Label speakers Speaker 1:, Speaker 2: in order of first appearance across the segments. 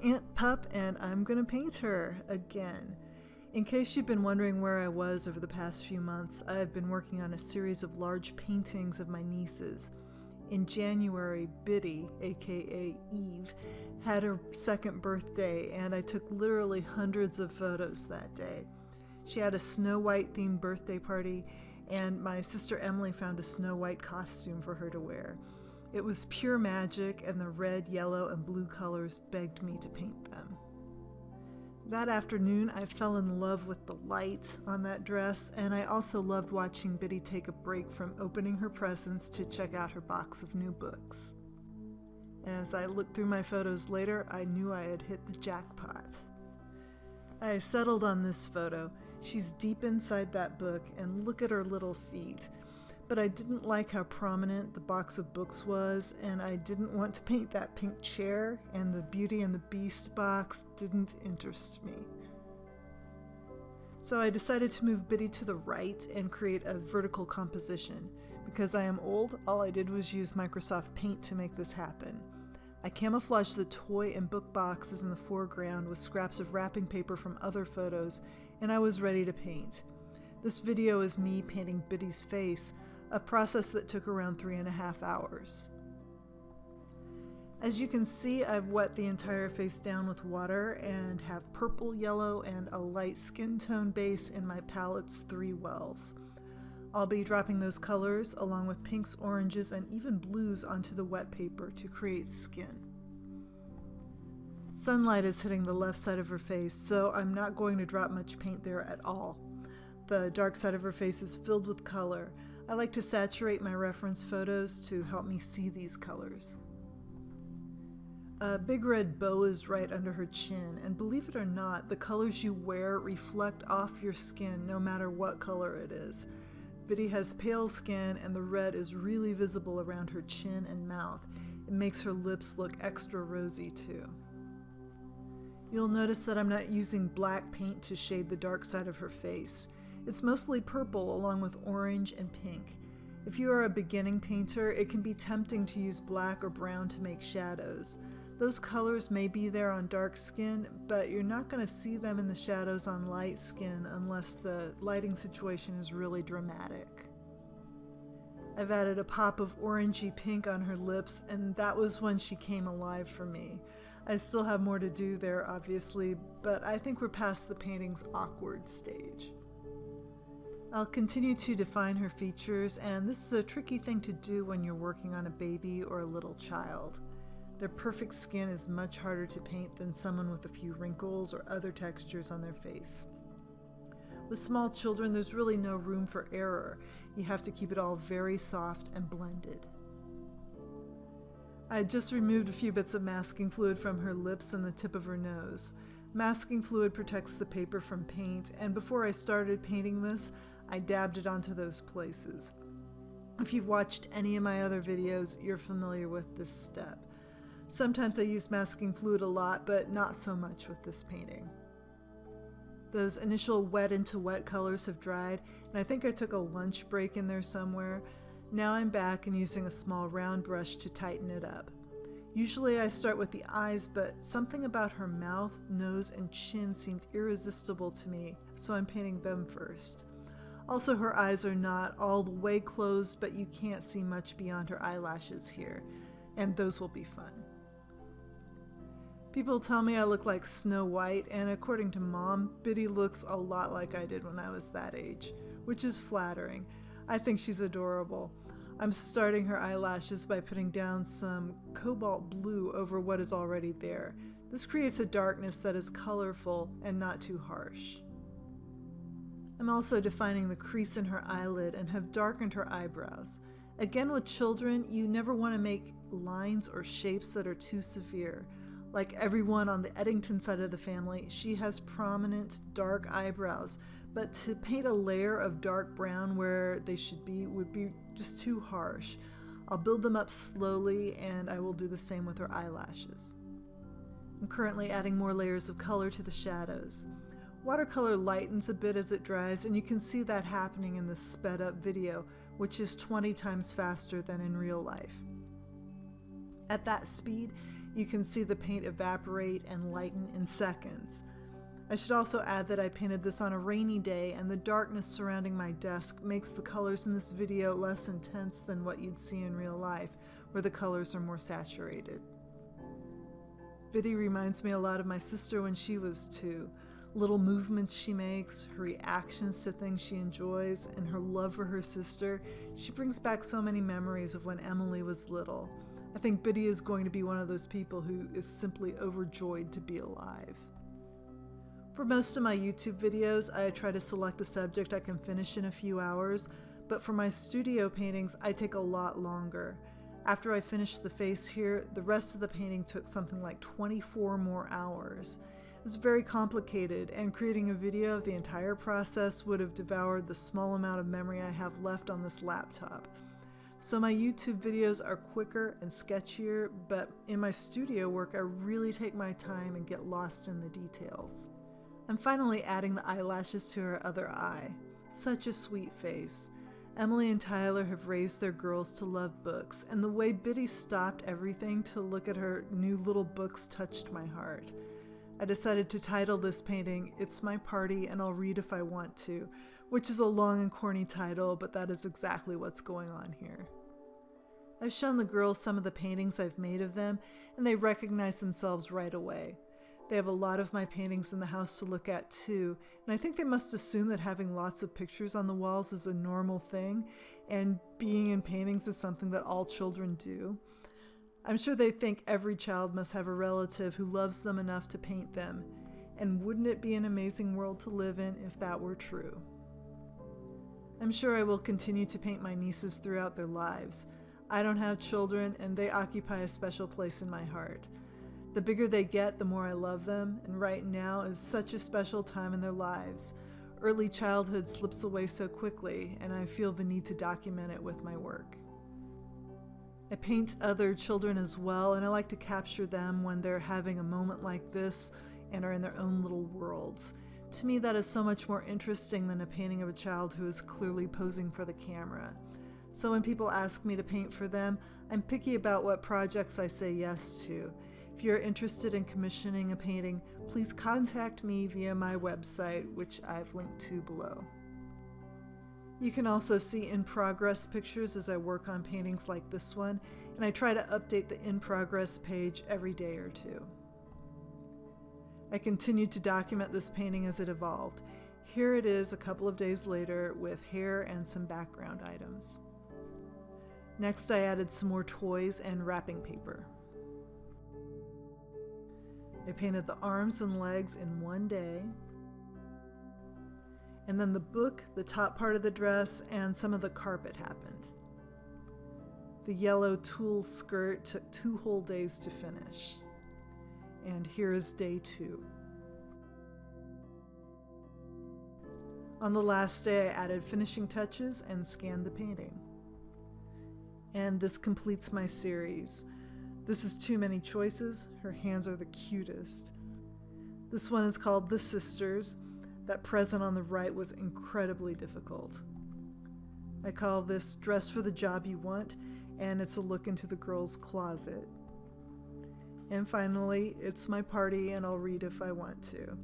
Speaker 1: Aunt Pup, and I'm gonna paint her again. In case you've been wondering where I was over the past few months, I've been working on a series of large paintings of my nieces. In January, Biddy, aka Eve, had her second birthday, and I took literally hundreds of photos that day. She had a Snow White themed birthday party, and my sister Emily found a Snow White costume for her to wear. It was pure magic, and the red, yellow, and blue colors begged me to paint them. That afternoon, I fell in love with the light on that dress, and I also loved watching Biddy take a break from opening her presents to check out her box of new books. As I looked through my photos later, I knew I had hit the jackpot. I settled on this photo. She's deep inside that book, and look at her little feet. But I didn't like how prominent the box of books was, and I didn't want to paint that pink chair, and the Beauty and the Beast box didn't interest me. So I decided to move Biddy to the right and create a vertical composition. Because I am old, all I did was use Microsoft Paint to make this happen. I camouflaged the toy and book boxes in the foreground with scraps of wrapping paper from other photos, and I was ready to paint. This video is me painting Biddy's face, a process that took around 3.5 hours. As you can see, I've wet the entire face down with water and have purple, yellow, and a light skin tone base in my palette's 3 wells. I'll be dropping those colors along with pinks, oranges, and even blues onto the wet paper to create skin. Sunlight is hitting the left side of her face, so I'm not going to drop much paint there at all. The dark side of her face is filled with color. I like to saturate my reference photos to help me see these colors. A big red bow is right under her chin, and believe it or not, the colors you wear reflect off your skin no matter what color it is. Biddy has pale skin, and the red is really visible around her chin and mouth. It makes her lips look extra rosy too. You'll notice that I'm not using black paint to shade the dark side of her face. It's mostly purple along with orange and pink. If you are a beginning painter, it can be tempting to use black or brown to make shadows. Those colors may be there on dark skin, but you're not going to see them in the shadows on light skin unless the lighting situation is really dramatic. I've added a pop of orangey pink on her lips, and that was when she came alive for me. I still have more to do there, obviously, but I think we're past the painting's awkward stage. I'll continue to define her features, and this is a tricky thing to do when you're working on a baby or a little child. Their perfect skin is much harder to paint than someone with a few wrinkles or other textures on their face. With small children, there's really no room for error. You have to keep it all very soft and blended. I just removed a few bits of masking fluid from her lips and the tip of her nose. Masking fluid protects the paper from paint, and before I started painting this, I dabbed it onto those places. If you've watched any of my other videos, you're familiar with this step. Sometimes I use masking fluid a lot, but not so much with this painting. Those initial wet into wet colors have dried, and I think I took a lunch break in there somewhere. Now I'm back and using a small round brush to tighten it up. Usually I start with the eyes, but something about her mouth, nose, and chin seemed irresistible to me, so I'm painting them first. Also, her eyes are not all the way closed, but you can't see much beyond her eyelashes here, and those will be fun. People tell me I look like Snow White, and according to Mom, Biddy looks a lot like I did when I was that age, which is flattering. I think she's adorable. I'm starting her eyelashes by putting down some cobalt blue over what is already there. This creates a darkness that is colorful and not too harsh. I'm also defining the crease in her eyelid and have darkened her eyebrows. Again, with children, you never want to make lines or shapes that are too severe. Like everyone on the Eddington side of the family, she has prominent dark eyebrows, but to paint a layer of dark brown where they should be would be just too harsh. I'll build them up slowly, and I will do the same with her eyelashes. I'm currently adding more layers of color to the shadows. Watercolor lightens a bit as it dries, and you can see that happening in this sped up video, which is 20 times faster than in real life. At that speed, You can see the paint evaporate and lighten in seconds. I should also add that I painted this on a rainy day, and the darkness surrounding my desk makes the colors in this video less intense than what you'd see in real life, where the colors are more saturated. Biddy reminds me a lot of my sister when she was 2. Little movements she makes, her reactions to things she enjoys, and her love for her sister. She brings back so many memories of when Emily was little. I think Biddy is going to be one of those people who is simply overjoyed to be alive. For most of my YouTube videos, I try to select a subject I can finish in a few hours, but for my studio paintings, I take a lot longer. After I finished the face here, the rest of the painting took something like 24 more hours. It was very complicated, and creating a video of the entire process would have devoured the small amount of memory I have left on this laptop. So my YouTube videos are quicker and sketchier, but in my studio work, I really take my time and get lost in the details. I'm finally adding the eyelashes to her other eye. Such a sweet face. Emily and Tyler have raised their girls to love books, and the way Biddy stopped everything to look at her new little books touched my heart. I decided to title this painting, "It's My Party and I'll Read If I Want To," which is a long and corny title, but that is exactly what's going on here. I've shown the girls some of the paintings I've made of them, and they recognize themselves right away. They have a lot of my paintings in the house to look at too, and I think they must assume that having lots of pictures on the walls is a normal thing, and being in paintings is something that all children do. I'm sure they think every child must have a relative who loves them enough to paint them, and wouldn't it be an amazing world to live in if that were true? I'm sure I will continue to paint my nieces throughout their lives. I don't have children, and they occupy a special place in my heart. The bigger they get, the more I love them, and right now is such a special time in their lives. Early childhood slips away so quickly, and I feel the need to document it with my work. I paint other children as well, and I like to capture them when they're having a moment like this and are in their own little worlds. To me, that is so much more interesting than a painting of a child who is clearly posing for the camera. So when people ask me to paint for them, I'm picky about what projects I say yes to. If you're interested in commissioning a painting, please contact me via my website, which I've linked to below. You can also see in-progress pictures as I work on paintings like this one, and I try to update the in-progress page every day or 2. I continued to document this painting as it evolved. Here it is a couple of days later with hair and some background items. Next, I added some more toys and wrapping paper. I painted the arms and legs in one day, and then the book, the top part of the dress, and some of the carpet happened. The yellow tulle skirt took 2 whole days to finish. And here is day 2. On the last day, I added finishing touches and scanned the painting. And this completes my series. This is Too Many Choices. Her hands are the cutest. This one is called The Sisters. That present on the right was incredibly difficult. I call this Dress for the Job You Want, and it's a look into the girl's closet. And finally, It's My Party and I'll Read If I Want To.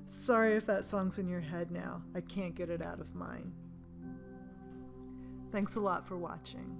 Speaker 1: Sorry if that song's in your head now. I can't get it out of mine. Thanks a lot for watching.